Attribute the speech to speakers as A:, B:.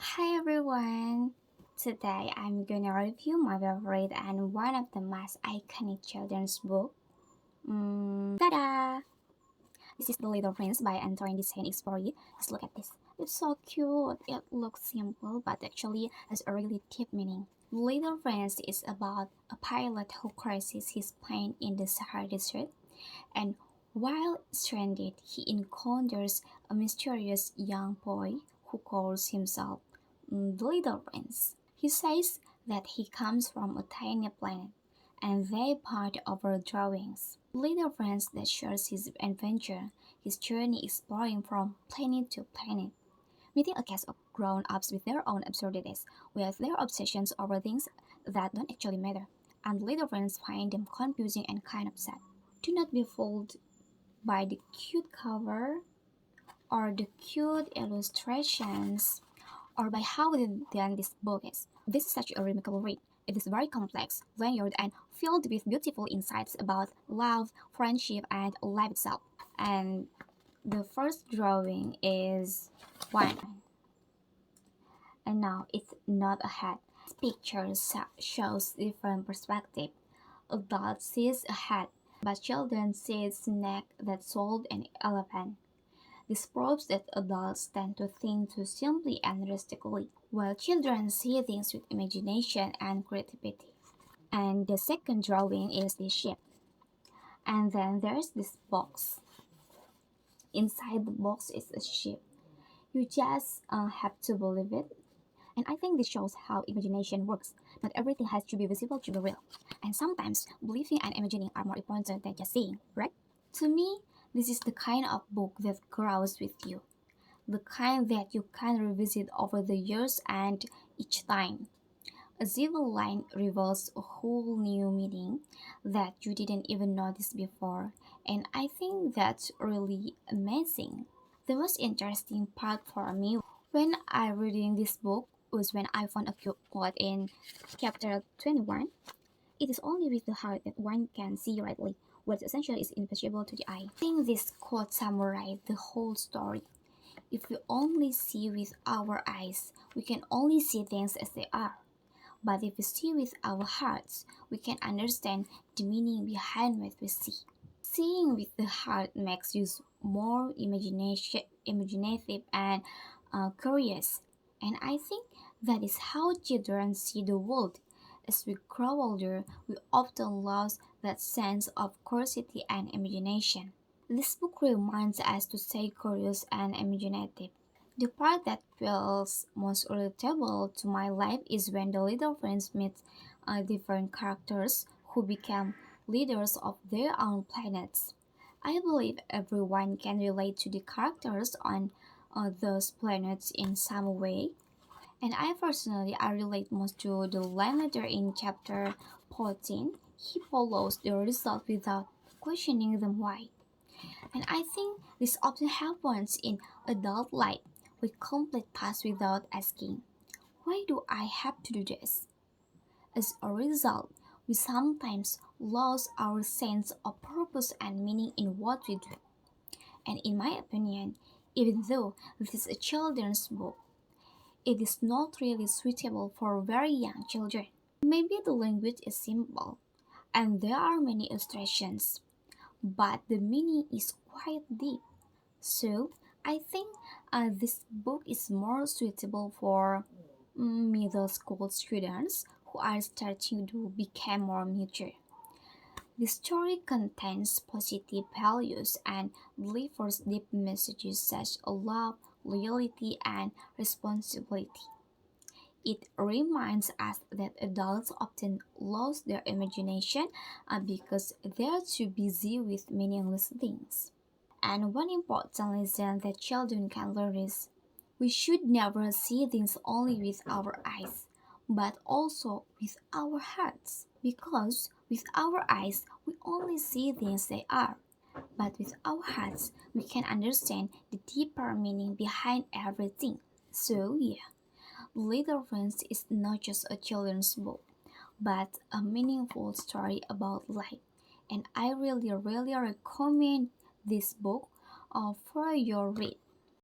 A: Hi everyone! Today I'm gonna review my favorite and one of the most iconic children's book. Ta-da! This is The Little Prince by Antoine de Saint-Exupéry. Just look at this. It's so cute. It looks simple, but actually has a really deep meaning. The Little Prince is about a pilot who crashes his plane in the Sahara Desert, and while stranded, he encounters a mysterious young boy who calls himself the Little Prince. He says that he comes from a tiny planet and they part over drawings. Little Prince that shares his adventure, his journey exploring from planet to planet, meeting a cast of grown-ups with their own absurdities, with their obsessions over things that don't actually matter, and Little Prince find them confusing and kind of sad. Do not be fooled by the cute cover or the cute illustrations or by how well done this book is. This is such a remarkable read. It is very complex, layered, and filled with beautiful insights about love, friendship, and life itself. And the first drawing is one. And now it's not a hat. This picture shows different perspective. Adults sees a hat, but children see a snake that swallowed an elephant. This proves that adults tend to think too simply and realistically, while children see things with imagination and creativity. And the second drawing is the ship. And then there's this box. Inside the box is a ship. You just have to believe it. And I think this shows how imagination works. Not everything has to be visible to be real. And sometimes believing and imagining are more important than just seeing, right? To me, this is the kind of book that grows with you, the kind that you can revisit over the years and each time. A civil line reveals a whole new meaning that you didn't even notice before, and I think that's really amazing. The most interesting part for me when I reading this book was when I found a cute quote in chapter 21. It is only with the heart that one can see rightly what essential is imperceptible to the eye. I think this quote summarizes the whole story. If we only see with our eyes, we can only see things as they are. But if we see with our hearts, we can understand the meaning behind what we see. Seeing with the heart makes you more imaginative and curious. And I think that is how children see the world. As we grow older, we often lose that sense of curiosity and imagination. This book reminds us to stay curious and imaginative. The part that feels most relatable to my life is when the little friends meet different characters who become leaders of their own planets. I believe everyone can relate to the characters on those planets in some way, and I relate most to the line leader in chapter 14. He follows the result without questioning them why. And I think this often happens in adult life. We complete tasks without asking, why do I have to do this? As a result, we sometimes lose our sense of purpose and meaning in what we do. And in my opinion, even though this is a children's book, it is not really suitable for very young children. Maybe the language is simple and there are many illustrations, but the meaning is quite deep. So I think this book is more suitable for middle school students who are starting to become more mature. The story contains positive values and delivers deep messages such as love, loyalty, and responsibility. It reminds us that adults often lose their imagination because they are too busy with meaningless things. And one important lesson that children can learn is we should never see things only with our eyes, but also with our hearts. Because with our eyes, we only see things they are, but with our hearts, we can understand the deeper meaning behind everything. So, yeah, Little Friends is not just a children's book, but a meaningful story about life. And I really recommend this book for your read.